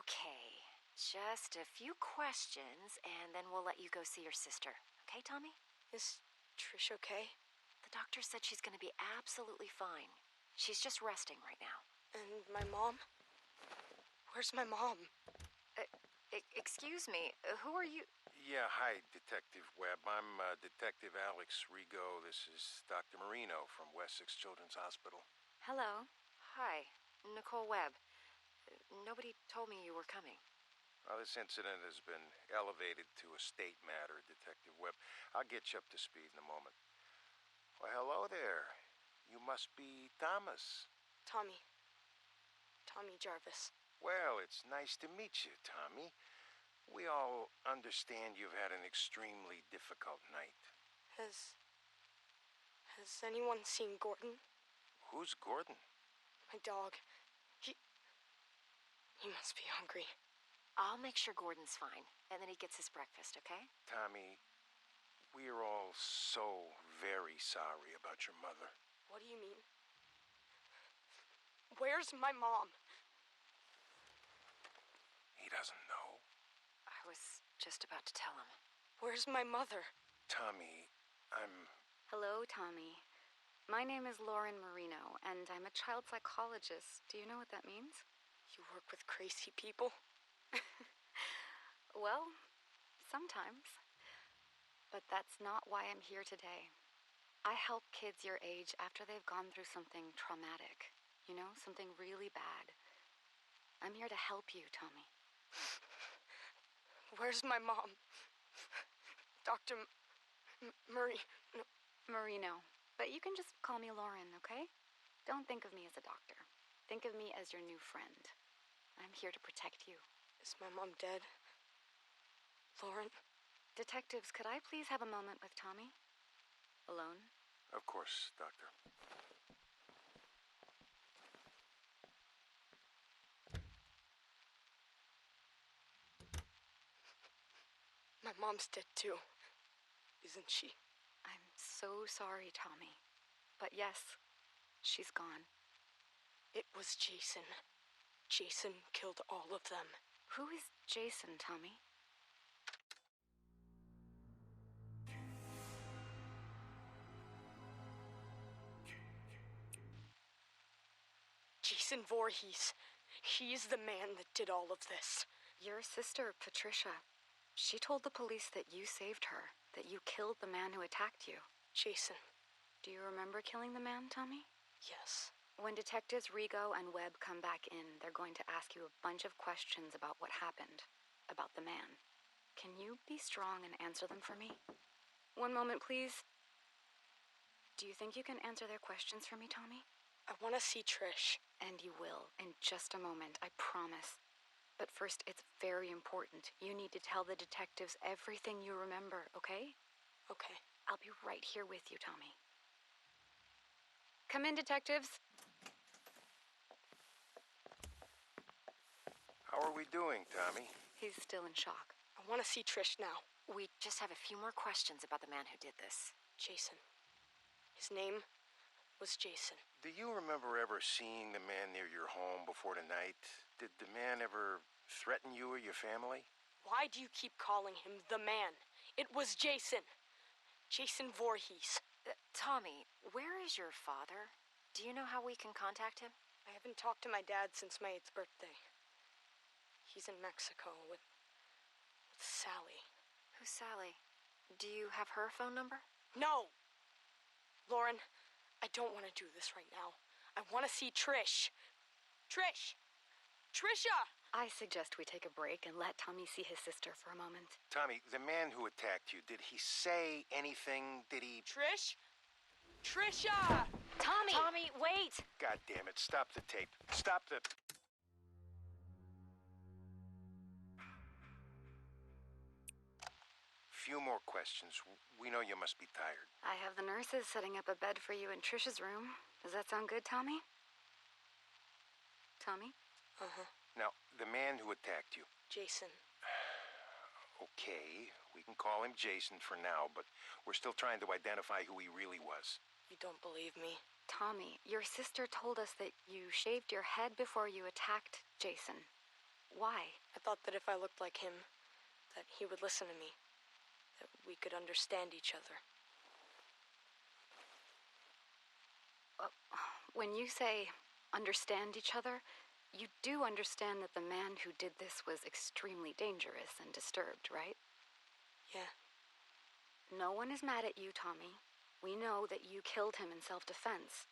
Okay, just a few questions, and then we'll let you go see your sister. Okay, Tommy? Is Trish okay? The doctor said she's gonna be absolutely fine. She's just resting right now. And my mom? Where's my mom? Excuse me, who are you? Yeah, hi, Detective Webb. I'm Detective Alex Rigo. This is Dr. Marino from Wessex Children's Hospital. Hello. Hi, Nicole Webb. Nobody told me you were coming. Well, this incident has been elevated to a state matter, Detective Webb. I'll get you up to speed in a moment. Well, hello there. You must be Thomas. Tommy Jarvis. Well, it's nice to meet you, Tommy. We all understand you've had an extremely difficult night. Has anyone seen Gordon? Who's Gordon? My dog. He must be hungry. I'll make sure Gordon's fine, and then he gets his breakfast, okay? Tommy, we're all so very sorry about your mother. What do you mean? Where's my mom? He doesn't know. I was just about to tell him. Where's my mother? Tommy, I'm... Hello, Tommy. My name is Lauren Marino, and I'm a child psychologist. Do you know what that means? You work with crazy people? Well, sometimes. But that's not why I'm here today. I help kids your age after they've gone through something traumatic. You know, something really bad. I'm here to help you, Tommy. Where's my mom? Dr. Marino. But you can just call me Lauren, okay? Don't think of me as a doctor. Think of me as your new friend. I'm here to protect you. Is my mom dead? Lauren? Detectives, could I please have a moment with Tommy? Alone? Of course, Doctor. My mom's dead too, isn't she? I'm so sorry, Tommy. But yes, she's gone. It was Jason. Jason killed all of them. Who is Jason, Tommy? Jason Voorhees. He's the man that did all of this. Your sister, Patricia. She told the police that you saved her, that you killed the man who attacked you. Jason. Do you remember killing the man, Tommy? Yes. When Detectives Rigo and Webb come back in, they're going to ask you a bunch of questions about what happened, about the man. Can you be strong and answer them for me? One moment, please. Do you think you can answer their questions for me, Tommy? I want to see Trish. And you will, in just a moment, I promise. But first, it's very important. You need to tell the detectives everything you remember, okay? Okay. I'll be right here with you, Tommy. Come in, detectives. How are we doing, Tommy? He's still in shock. I want to see Trish now. We just have a few more questions about the man who did this. Jason. His name was Jason. Do you remember ever seeing the man near your home before tonight? Did the man ever threaten you or your family? Why do you keep calling him the man? It was Jason. Jason Voorhees. Tommy, where is your father? Do you know how we can contact him? I haven't talked to my dad since my 8th birthday. He's in Mexico with Sally. Who's Sally? Do you have her phone number? No! Lauren, I don't want to do this right now. I want to see Trish. Trish! Trisha! I suggest we take a break and let Tommy see his sister for a moment. Tommy, the man who attacked you, did he say anything? Did he... Trish? Trisha! Tommy! Tommy, wait! God damn it, stop the tape. Stop the... Few more questions. We know you must be tired. I have the nurses setting up a bed for you in Trisha's room. Does that sound good, Tommy? Tommy? Uh-huh. Now, the man who attacked you. Jason. Okay, we can call him Jason for now, but we're still trying to identify who he really was. You don't believe me? Tommy, your sister told us that you shaved your head before you attacked Jason. Why? I thought that if I looked like him, that he would listen to me, that we could understand each other. When you say understand each other, you do understand that the man who did this was extremely dangerous and disturbed, right? Yeah. No one is mad at you, Tommy. We know that you killed him in self-defense.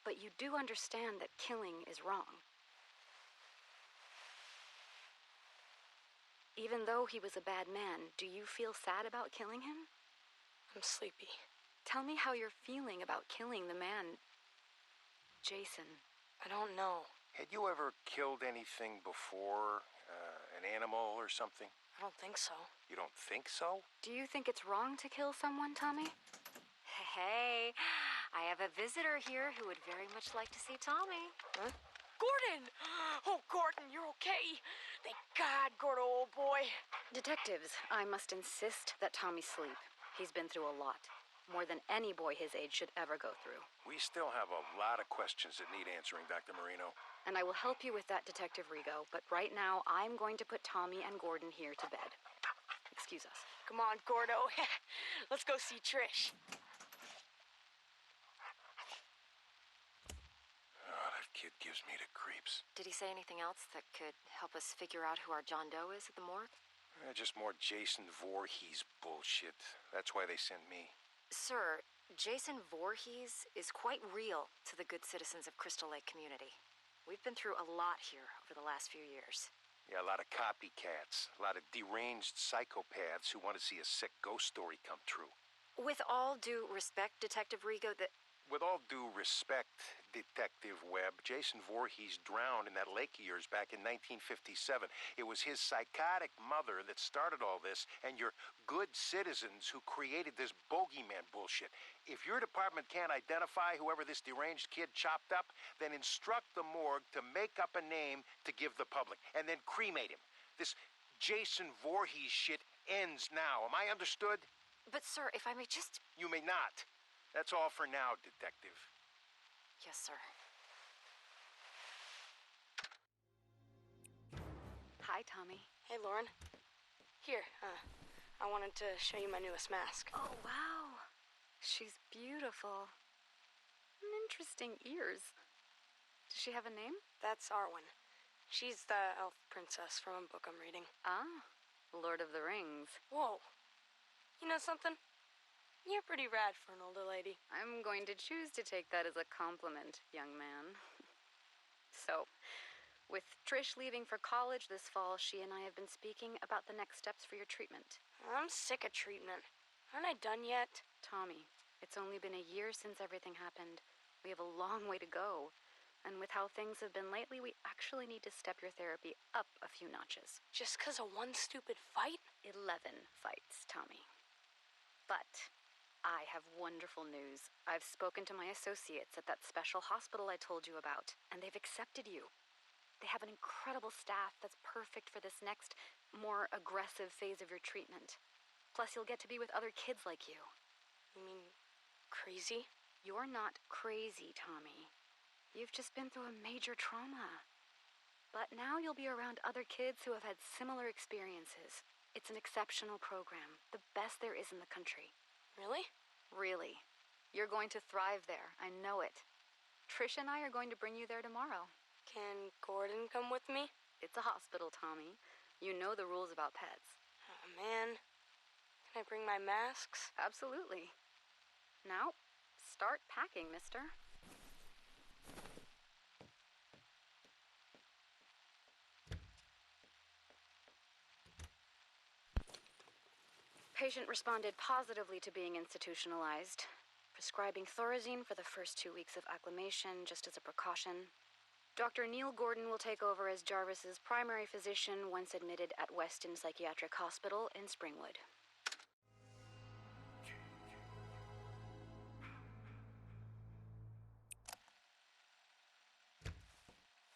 But you do understand that killing is wrong. Even though he was a bad man, do you feel sad about killing him? I'm sleepy. Tell me how you're feeling about killing the man, Jason. I don't know. Had you ever killed anything before? An animal or something? I don't think so. You don't think so? Do you think it's wrong to kill someone, Tommy? Hey, I have a visitor here who would very much like to see Tommy. Huh? Gordon! Oh, Gordon, you're okay. Thank God, Gordo, old boy. Detectives, I must insist that Tommy sleep. He's been through a lot. More than any boy his age should ever go through. We still have a lot of questions that need answering, Dr. Marino. And I will help you with that, Detective Rigo, but right now I'm going to put Tommy and Gordon here to bed. Excuse us. Come on, Gordo. Let's go see Trish. Oh, that kid gives me the creeps. Did he say anything else that could help us figure out who our John Doe is at the morgue? Just more Jason Voorhees bullshit. That's why they sent me. Sir, Jason Voorhees is quite real to the good citizens of Crystal Lake community. We've been through a lot here over the last few years. Yeah, a lot of copycats. A lot of deranged psychopaths who want to see a sick ghost story come true. With all due respect, Detective Rigo, With all due respect, Detective Webb, Jason Voorhees drowned in that lake of yours back in 1957. It was his psychotic mother that started all this, and your good citizens who created this bogeyman bullshit. If your department can't identify whoever this deranged kid chopped up, then instruct the morgue to make up a name to give the public, and then cremate him. This Jason Voorhees shit ends now. Am I understood? But sir, if I may just... You may not. That's all for now, Detective. Yes, sir. Hi, Tommy. Hey, Lauren. Here, I wanted to show you my newest mask. Oh, wow. She's beautiful. Interesting ears. Does she have a name? That's Arwen. She's the elf princess from a book I'm reading. Ah, Lord of the Rings. Whoa. You know something? You're pretty rad for an older lady. I'm going to choose to take that as a compliment, young man. So, with Trish leaving for college this fall, she and I have been speaking about the next steps for your treatment. I'm sick of treatment. Aren't I done yet? Tommy, it's only been a year since everything happened. We have a long way to go. And with how things have been lately, we actually need to step your therapy up a few notches. Just 'cause of one stupid fight? 11 fights, Tommy. But I have wonderful news. I've spoken to my associates at that special hospital I told you about, and they've accepted you. They have an incredible staff that's perfect for this next, more aggressive phase of your treatment. Plus, you'll get to be with other kids like you. You mean crazy? You're not crazy, Tommy. You've just been through a major trauma. But now you'll be around other kids who have had similar experiences. It's an exceptional program, the best there is in the country. Really? Really. You're going to thrive there, I know it. Trish and I are going to bring you there tomorrow. Can Gordon come with me? It's a hospital, Tommy. You know the rules about pets. Oh, man. Can I bring my masks? Absolutely. Now, start packing, mister. Patient responded positively to being institutionalized, prescribing Thorazine for the first 2 weeks of acclimation just as a precaution. Dr. Neil Gordon will take over as Jarvis's primary physician once admitted at Weston Psychiatric Hospital in Springwood.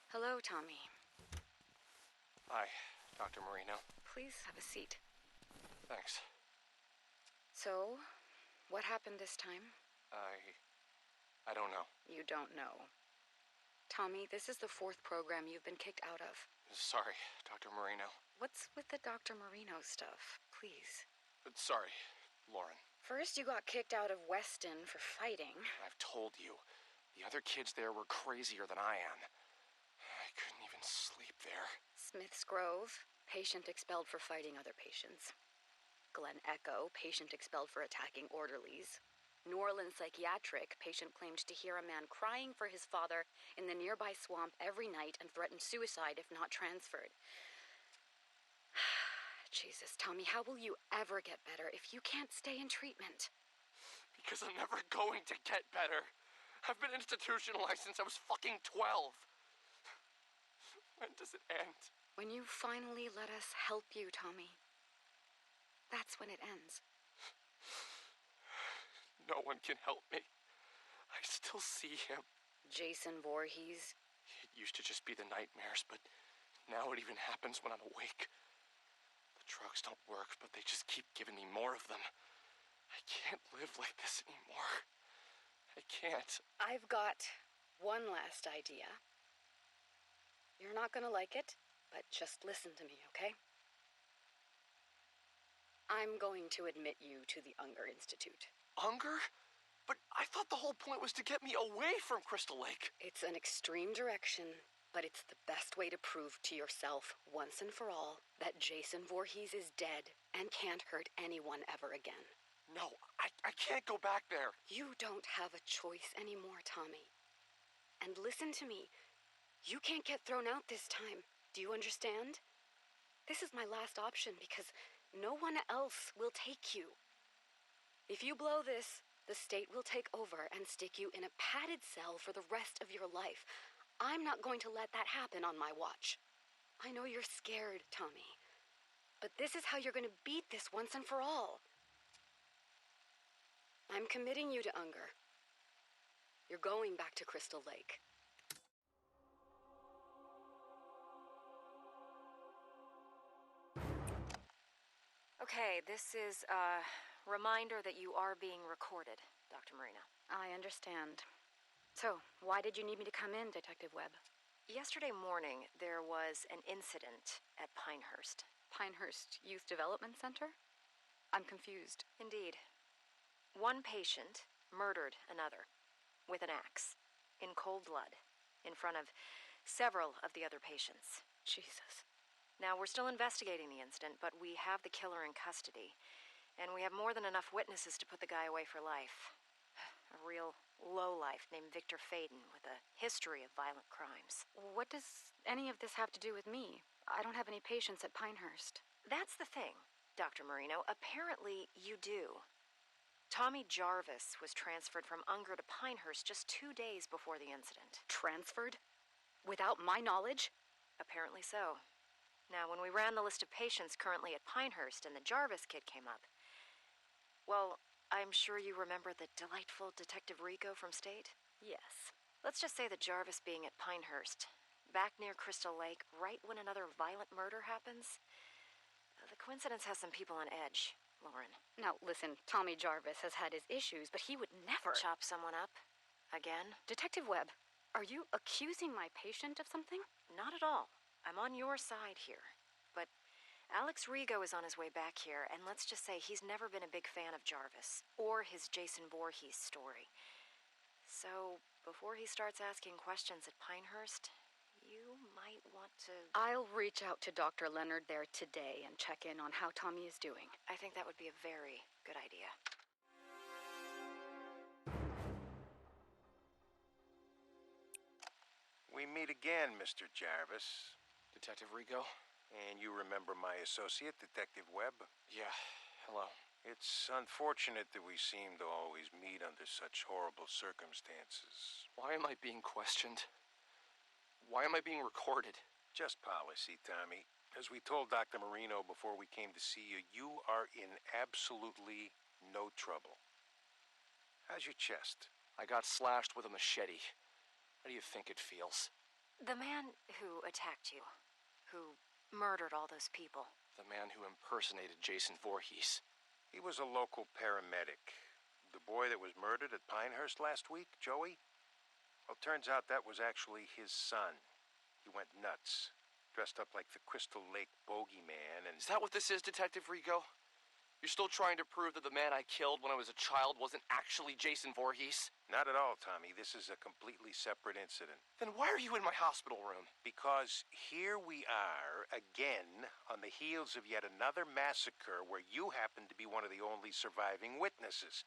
Hello, Tommy. Hi, Dr. Marino. Please have a seat. Thanks. So, what happened this time? I don't know. You don't know. Tommy, this is the 4th program you've been kicked out of. Sorry, Dr. Marino. What's with the Dr. Marino stuff? Please. Sorry, Lauren. First, you got kicked out of Weston for fighting. I've told you, the other kids there were crazier than I am. I couldn't even sleep there. Smith's Grove, patient expelled for fighting other patients. Glen Echo, patient expelled for attacking orderlies. New Orleans Psychiatric, patient claimed to hear a man crying for his father in the nearby swamp every night and threatened suicide if not transferred. Jesus, Tommy, how will you ever get better if you can't stay in treatment? Because I'm never going to get better. I've been institutionalized since I was fucking 12. When does it end? When you finally let us help you, Tommy. That's when it ends. No one can help me. I still see him. Jason Voorhees. It used to just be the nightmares, but now it even happens when I'm awake. The drugs don't work, but they just keep giving me more of them. I can't live like this anymore. I can't. I've got one last idea. You're not gonna like it, but just listen to me, okay? I'm going to admit you to the Unger Institute. Unger? But I thought the whole point was to get me away from Crystal Lake. It's an extreme direction, but it's the best way to prove to yourself, once and for all, that Jason Voorhees is dead and can't hurt anyone ever again. No, I can't go back there. You don't have a choice anymore, Tommy. And listen to me. You can't get thrown out this time. Do you understand? This is my last option because no one else will take you. If you blow this, the state will take over and stick you in a padded cell for the rest of your life. I'm not going to let that happen on my watch. I know you're scared, Tommy. But this is how you're going to beat this once and for all. I'm committing you to Unger. You're going back to Crystal Lake. Okay, this is a reminder that you are being recorded, Dr. Marino. I understand. So, why did you need me to come in, Detective Webb? Yesterday morning, there was an incident at Pinehurst. Pinehurst Youth Development Center? I'm confused. Indeed. One patient murdered another with an axe in cold blood in front of several of the other patients. Jesus. Now, we're still investigating the incident, but we have the killer in custody. And we have more than enough witnesses to put the guy away for life. A real lowlife named Victor Faden with a history of violent crimes. What does any of this have to do with me? I don't have any patients at Pinehurst. That's the thing, Dr. Marino. Apparently, you do. Tommy Jarvis was transferred from Unger to Pinehurst just 2 days before the incident. Transferred? Without my knowledge? Apparently so. Now, when we ran the list of patients currently at Pinehurst and the Jarvis kid came up, well, I'm sure you remember the delightful Detective Rico from State? Yes. Let's just say that Jarvis being at Pinehurst, back near Crystal Lake, right when another violent murder happens, the coincidence has some people on edge, Lauren. Now, listen, Tommy Jarvis has had his issues, but he would never... Chop someone up? Again? Detective Webb, are you accusing my patient of something? Not at all. I'm on your side here. But Alex Rigo is on his way back here, and let's just say he's never been a big fan of Jarvis, or his Jason Voorhees story. So, before he starts asking questions at Pinehurst, you might want to... I'll reach out to Dr. Leonard there today and check in on how Tommy is doing. I think that would be a very good idea. We meet again, Mr. Jarvis. Detective Rigo? And you remember my associate, Detective Webb? Yeah, hello. It's unfortunate that we seem to always meet under such horrible circumstances. Why am I being questioned? Why am I being recorded? Just policy, Tommy. As we told Dr. Marino before we came to see you, you are in absolutely no trouble. How's your chest? I got slashed with a machete. How do you think it feels? The man who attacked you, who murdered all those people. The man who impersonated Jason Voorhees. He was a local paramedic. The boy that was murdered at Pinehurst last week, Joey? Well, turns out that was actually his son. He went nuts, dressed up like the Crystal Lake bogeyman, and... Is that what this is, Detective Rigo? You're still trying to prove that the man I killed when I was a child wasn't actually Jason Voorhees? Not at all, Tommy. This is a completely separate incident. Then why are you in my hospital room? Because here we are, again, on the heels of yet another massacre where you happen to be one of the only surviving witnesses.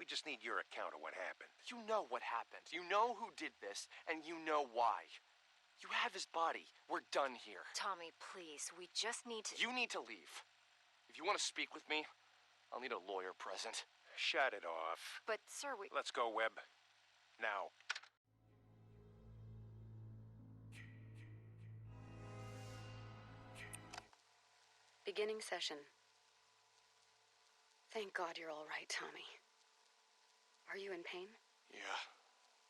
We just need your account of what happened. You know what happened. You know who did this, and you know why. You have his body. We're done here. Tommy, please, we just need to... You need to leave. If you want to speak with me, I'll need a lawyer present. Shut it off. But, sir, we... Let's go, Webb. Now. Beginning session. Thank God you're all right, Tommy. Are you in pain? Yeah,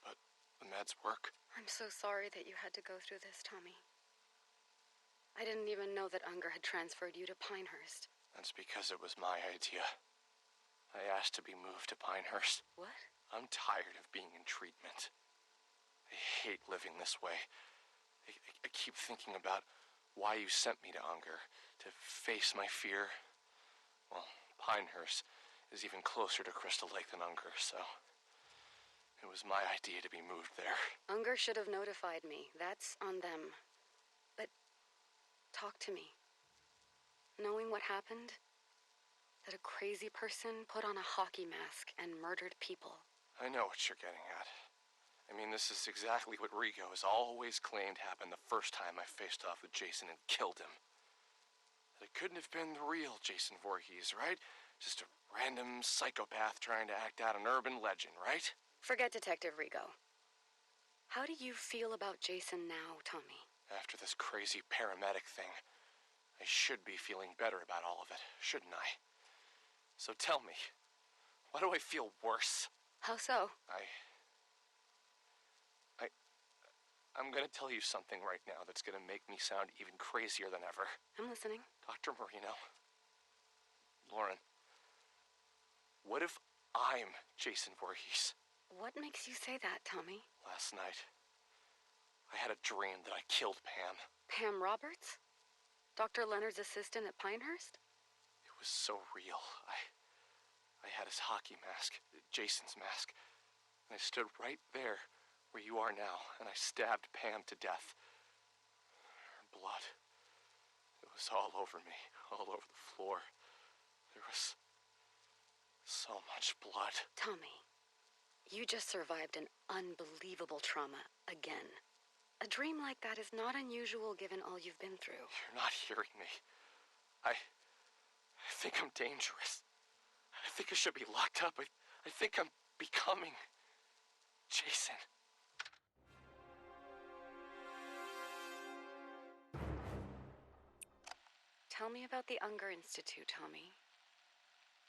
but the meds work. I'm so sorry that you had to go through this, Tommy. I didn't even know that Unger had transferred you to Pinehurst. That's because it was my idea. I asked to be moved to Pinehurst. What? I'm tired of being in treatment. I hate living this way. I keep thinking about why you sent me to Unger, to face my fear. Well, Pinehurst is even closer to Crystal Lake than Unger, so it was my idea to be moved there. Unger should have notified me. That's on them. But talk to me. Knowing what happened, that a crazy person put on a hockey mask and murdered people. I know what you're getting at. I mean, this is exactly what Rigo has always claimed happened the first time I faced off with Jason and killed him. That it couldn't have been the real Jason Voorhees, right? Just a random psychopath trying to act out an urban legend, right? Forget Detective Rigo. How do you feel about Jason now, Tommy? After this crazy paramedic thing, I should be feeling better about all of it, shouldn't I? So tell me, why do I feel worse? How so? I'm gonna tell you something right now that's gonna make me sound even crazier than ever. I'm listening. Dr. Marino. Lauren. What if I'm Jason Voorhees? What makes you say that, Tommy? Last night, I had a dream that I killed Pam. Pam Roberts? Dr. Leonard's assistant at Pinehurst? It was so real. I had his hockey mask, Jason's mask, and I stood right there where you are now, and I stabbed Pam to death. Her blood, it was all over me, all over the floor. There was so much blood. Tommy, you just survived an unbelievable trauma again. A dream like that is not unusual given all you've been through. You're not hearing me. I think I'm dangerous. I think I should be locked up. I think I'm becoming Jason. Tell me about the Unger Institute, Tommy.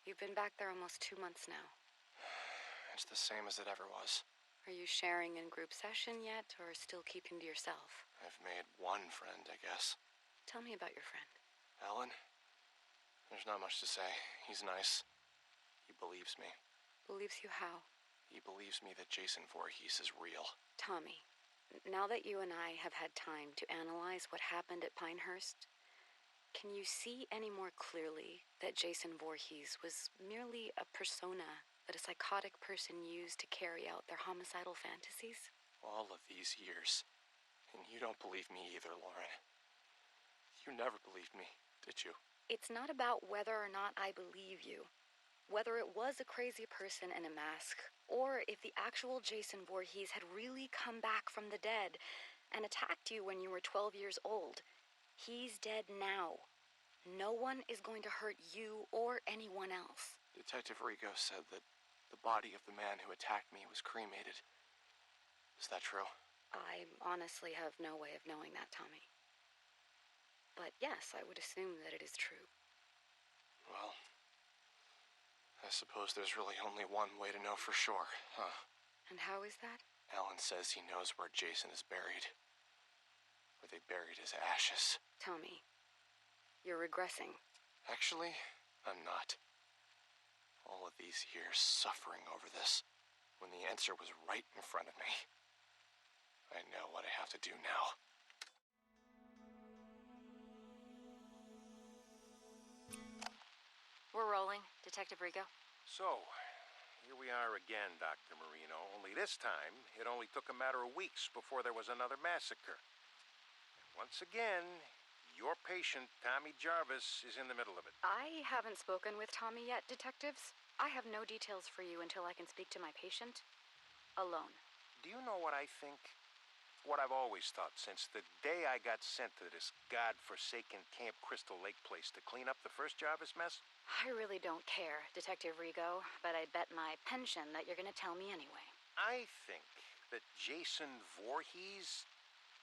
You've been back there almost 2 months now. It's the same as it ever was. Are you sharing in group session yet, or still keeping to yourself? I've made one friend, I guess. Tell me about your friend. Alan? There's not much to say. He's nice. He believes me. Believes you how? He believes me that Jason Voorhees is real. Tommy, now that you and I have had time to analyze what happened at Pinehurst, can you see any more clearly that Jason Voorhees was merely a persona that a psychotic person used to carry out their homicidal fantasies? All of these years. And you don't believe me either, Lauren. You never believed me, did you? It's not about whether or not I believe you. Whether it was a crazy person in a mask, or if the actual Jason Voorhees had really come back from the dead and attacked you when you were 12 years old. He's dead now. No one is going to hurt you or anyone else. Detective Rigo said that the body of the man who attacked me was cremated. Is that true? I honestly have no way of knowing that, Tommy. But yes, I would assume that it is true. Well, I suppose there's really only one way to know for sure, huh? And how is that? Alan says he knows where Jason is buried. Where they buried his ashes. Tommy, you're regressing. Actually, I'm not. All of these years suffering over this, when the answer was right in front of me. I know what I have to do now. We're rolling, Detective Rigo. So, here we are again, Dr. Marino. Only this time, it only took a matter of weeks before there was another massacre. Once again, your patient, Tommy Jarvis, is in the middle of it. I haven't spoken with Tommy yet, detectives. I have no details for you until I can speak to my patient alone. Do you know what I think? What I've always thought since the day I got sent to this godforsaken Camp Crystal Lake place to clean up the first Jarvis mess? I really don't care, Detective Rigo, but I bet my pension that you're gonna tell me anyway. I think that Jason Voorhees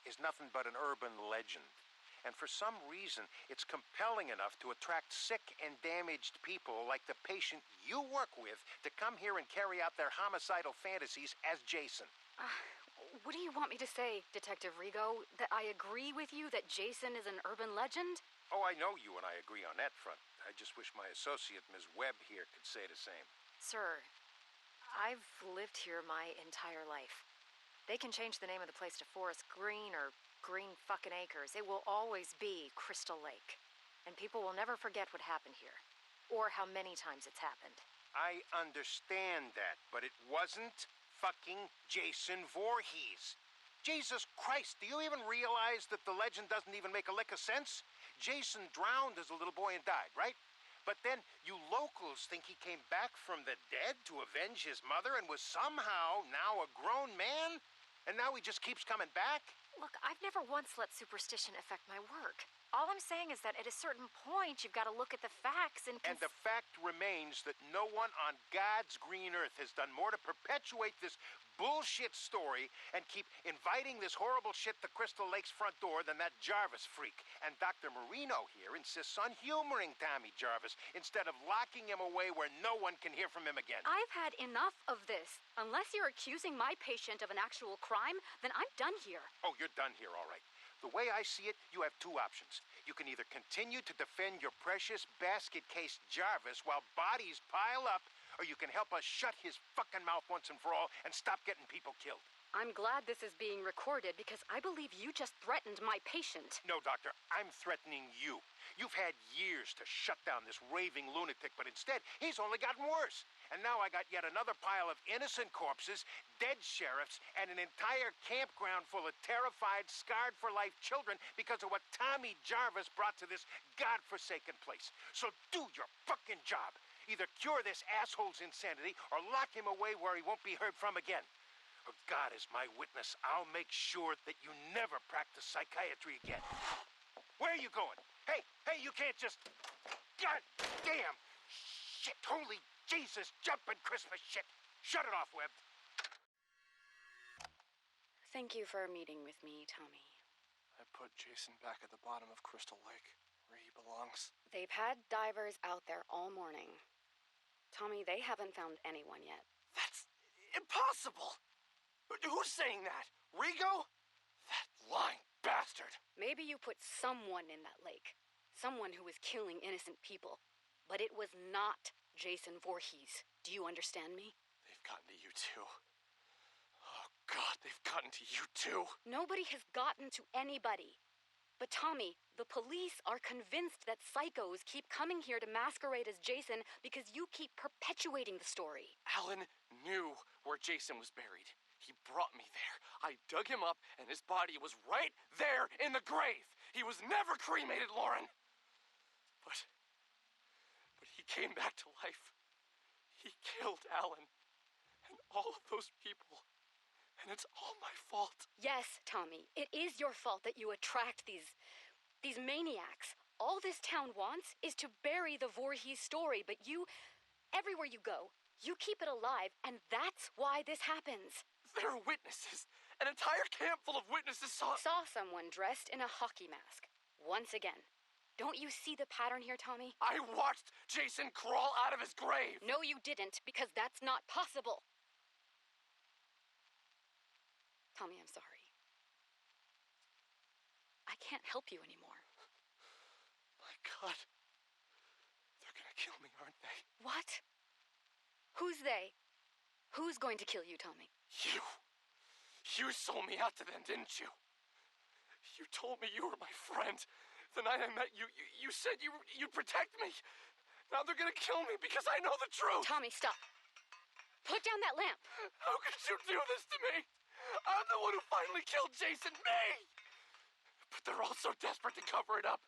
is nothing but an urban legend. And for some reason, it's compelling enough to attract sick and damaged people like the patient you work with to come here and carry out their homicidal fantasies as Jason. What do you want me to say, Detective Rigo? That I agree with you that Jason is an urban legend? Oh, I know you and I agree on that front. I just wish my associate, Ms. Webb, here could say the same. Sir, I've lived here my entire life. They can change the name of the place to Forest Green or Green fucking Acres. It will always be Crystal Lake. And people will never forget what happened here. Or how many times it's happened. I understand that, but it wasn't fucking Jason Voorhees. Jesus Christ, do you even realize that the legend doesn't even make a lick of sense? Jason drowned as a little boy and died, right? But then you locals think he came back from the dead to avenge his mother and was somehow now a grown man? And now he just keeps coming back? Look, I've never once let superstition affect my work. All I'm saying is that at a certain point, you've got to look at the facts and... And the fact remains that no one on God's green earth has done more to perpetuate this bullshit story and keep inviting this horrible shit to Crystal Lake's front door than that Jarvis freak. And Dr. Marino here insists on humoring Tommy Jarvis instead of locking him away where no one can hear from him again. I've had enough of this. Unless you're accusing my patient of an actual crime, then I'm done here. Oh, you're done here, all right. The way I see it, you have two options. You can either continue to defend your precious basket case Jarvis while bodies pile up, or you can help us shut his fucking mouth once and for all and stop getting people killed. I'm glad this is being recorded because I believe you just threatened my patient. No, Doctor, I'm threatening you. You've had years to shut down this raving lunatic, but instead, he's only gotten worse. And now I got yet another pile of innocent corpses, dead sheriffs, and an entire campground full of terrified, scarred-for-life children because of what Tommy Jarvis brought to this godforsaken place. So do your fucking job. Either cure this asshole's insanity or lock him away where he won't be heard from again. Or God is my witness, I'll make sure that you never practice psychiatry again. Where are you going? Hey, you can't just... God damn! Shit, holy Jesus, jumping Christmas shit! Shut it off, Webb. Thank you for meeting with me, Tommy. I put Jason back at the bottom of Crystal Lake, where he belongs. They've had divers out there all morning. Tommy, they haven't found anyone yet. That's impossible! Who's saying that? Rigo? That lying bastard! Maybe you put someone in that lake. Someone who was killing innocent people. But it was not Jason Voorhees. Do you understand me? They've gotten to you too. Oh God, they've gotten to you too. Nobody has gotten to anybody. But Tommy, the police are convinced that psychos keep coming here to masquerade as Jason because you keep perpetuating the story. Alan knew where Jason was buried. He brought me there. I dug him up, and his body was right there in the grave. He was never cremated, Lauren. But he came back to life. He killed Alan and all of those people. And it's all my fault. Yes, Tommy, it is your fault that you attract these maniacs. All this town wants is to bury the Voorhees story, but you, everywhere you go, you keep it alive, and that's why this happens. There are witnesses. An entire camp full of witnesses saw Someone dressed in a hockey mask. Once again. Don't you see the pattern here, Tommy? I watched Jason crawl out of his grave. No, you didn't, because that's not possible. Tommy, I'm sorry. I can't help you anymore. My God. They're gonna kill me, aren't they? What? Who's they? Who's going to kill you, Tommy? You. You sold me out to them, didn't you? You told me you were my friend. The night I met you, you said you'd protect me. Now they're gonna kill me because I know the truth. Tommy, stop. Put down that lamp. How could you do this to me? I'm the one who finally killed Jason, me! But they're all so desperate to cover it up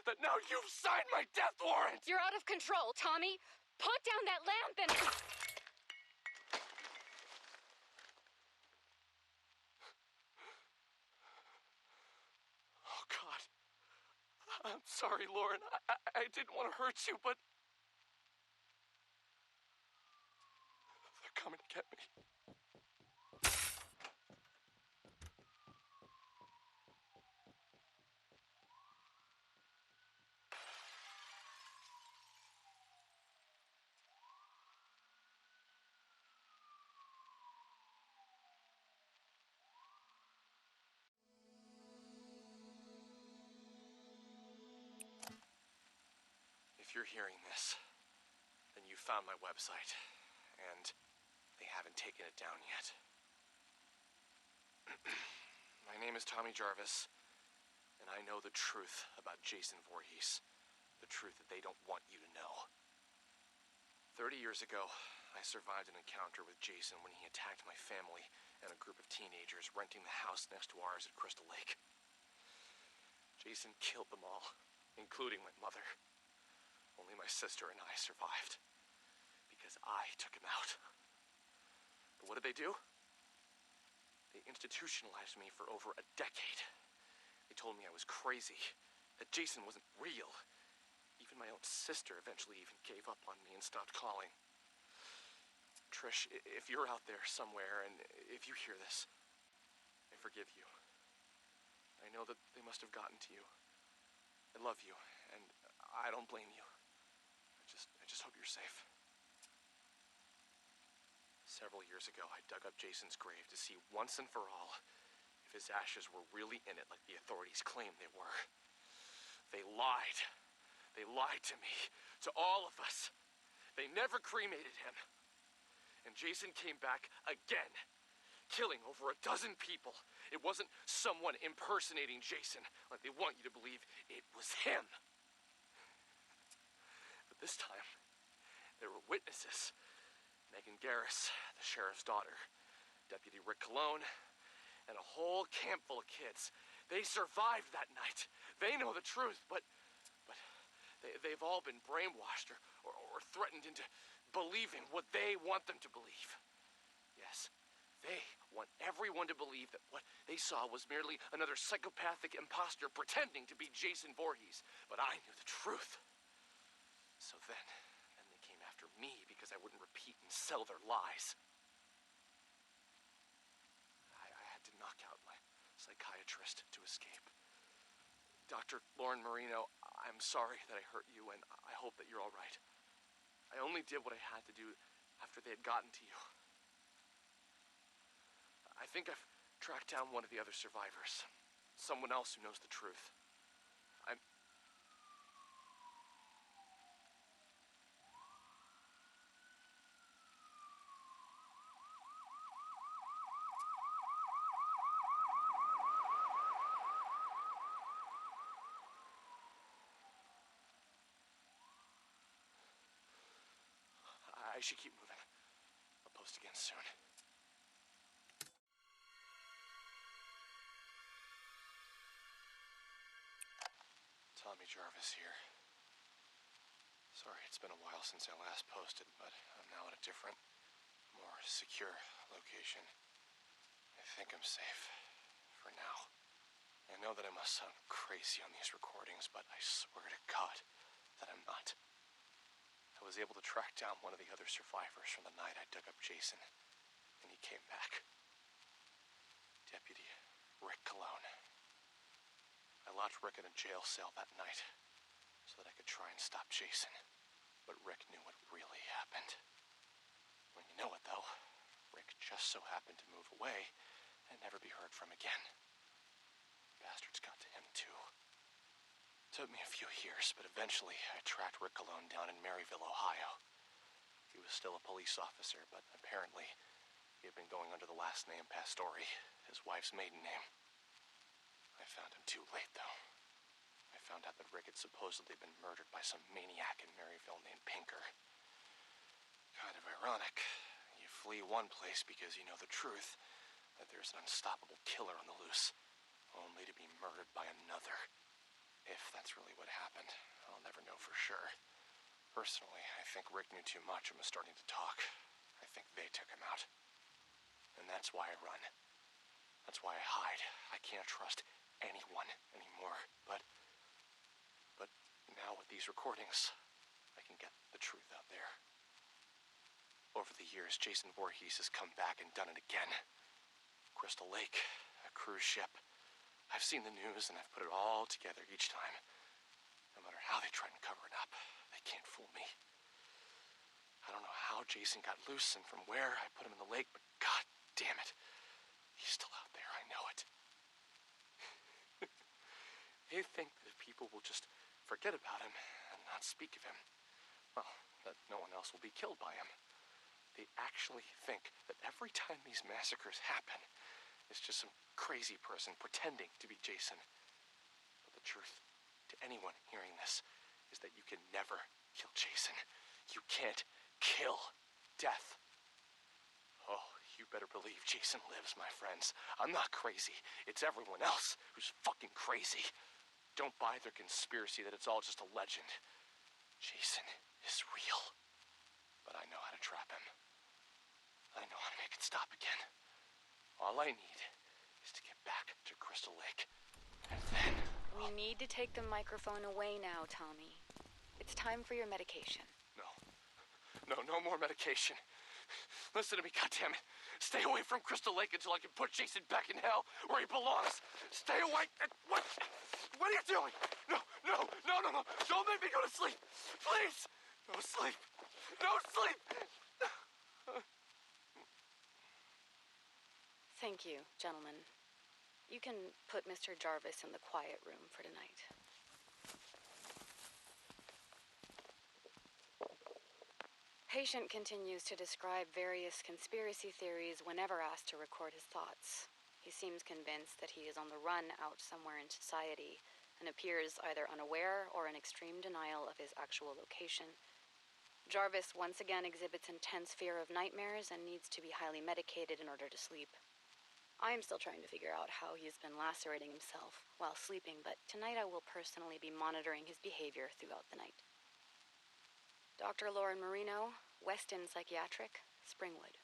that now you've signed my death warrant! You're out of control, Tommy. Put down that lamp and... Oh, God. I'm sorry, Lauren. I didn't want to hurt you, but... they're coming to get me. If you're hearing this, then you found my website, and they haven't taken it down yet. My name is Tommy Jarvis, and I know the truth about Jason Voorhees. The truth that they don't want you to know. 30 years ago, I survived an encounter with Jason when he attacked my family and a group of teenagers renting the house next to ours at Crystal Lake. Jason killed them all, including my mother. Only my sister and I survived, because I took him out. But what did they do? They institutionalized me for over a decade. They told me I was crazy, that Jason wasn't real. Even my own sister eventually even gave up on me and stopped calling. Trish, if you're out there somewhere, and if you hear this, I forgive you. I know that they must have gotten to you. I love you, and I don't blame you. I just hope you're safe. Several years ago, I dug up Jason's grave to see once and for all if his ashes were really in it like the authorities claimed they were. They lied. They lied to me, to all of us. They never cremated him. And Jason came back again, killing over a dozen people. It wasn't someone impersonating Jason like they want you to believe. It was him. But this time, there were witnesses. Megan Garris, the sheriff's daughter, Deputy Rick Cologne, and a whole camp full of kids. They survived that night. They know the truth, but they've all been brainwashed or threatened into believing what they want them to believe. Yes, they want everyone to believe that what they saw was merely another psychopathic imposter pretending to be Jason Voorhees. But I knew the truth. So then they came after me because I wouldn't repeat and sell their lies. I had to knock out my psychiatrist to escape. Dr. Lauren Marino, I'm sorry that I hurt you, and I hope that you're all right. I only did what I had to do after they had gotten to you. I think I've tracked down one of the other survivors. Someone else who knows the truth. I should keep moving. I'll post again soon. Tommy Jarvis here. Sorry, it's been a while since I last posted, but I'm now at a different, more secure location. I think I'm safe. For now. I know that I must sound crazy on these recordings, but I swear to God that I'm not. I was able to track down one of the other survivors from the night I dug up Jason, and he came back. Deputy Rick Cologne. I locked Rick in a jail cell that night so that I could try and stop Jason, but Rick knew what really happened. When you know it, though, Rick just so happened to move away and never be heard from again. Bastards got to him, too. Took me a few years, but eventually I tracked Rick Cologne down in Maryville, Ohio. He was still a police officer, but apparently He had been going under the last name Pastore, his wife's maiden name. I found him too late, though. I found out that Rick had supposedly been murdered by some maniac in Maryville named Pinker. Kind of ironic. You flee one place because you know the truth, that there's an unstoppable killer on the loose, only to be murdered by another. If that's really what happened, I'll never know for sure. Personally, I think Rick knew too much and was starting to talk. I think they took him out. And that's why I run. That's why I hide. I can't trust anyone anymore. But now with these recordings, I can get the truth out there. Over the years, Jason Voorhees has come back and done it again. Crystal Lake, a cruise ship. I've seen the news and I've put it all together each time. No matter how they try and cover it up, they can't fool me. I don't know how Jason got loose and from where I put him in the lake, but god damn it. He's still out there, I know it. They think that people will just forget about him and not speak of him. Well, that no one else will be killed by him. They actually think that every time these massacres happen, it's just some crazy person pretending to be Jason. But the truth, to anyone hearing this, is that you can never kill Jason. You can't kill death. Oh, you better believe Jason lives, my friends. I'm not crazy. It's everyone else who's fucking crazy. Don't buy their conspiracy that it's all just a legend. Jason is real. But I know how to trap him. I know how to make it stop again. All I need is to get back to Crystal Lake. And then... We need to take the microphone away now, Tommy. It's time for your medication. No more medication. Listen to me, goddammit. Stay away from Crystal Lake until I can put Jason back in hell where he belongs. Stay away. What? What are you doing? No. Don't make me go to sleep. Please. No sleep. No sleep. Thank you, gentlemen. You can put Mr. Jarvis in the quiet room for tonight. Patient continues to describe various conspiracy theories whenever asked to record his thoughts. He seems convinced that he is on the run out somewhere in society and appears either unaware or in extreme denial of his actual location. Jarvis once again exhibits intense fear of nightmares and needs to be highly medicated in order to sleep. I am still trying to figure out how he's been lacerating himself while sleeping, but tonight I will personally be monitoring his behavior throughout the night. Dr. Lauren Marino, Weston Psychiatric, Springwood.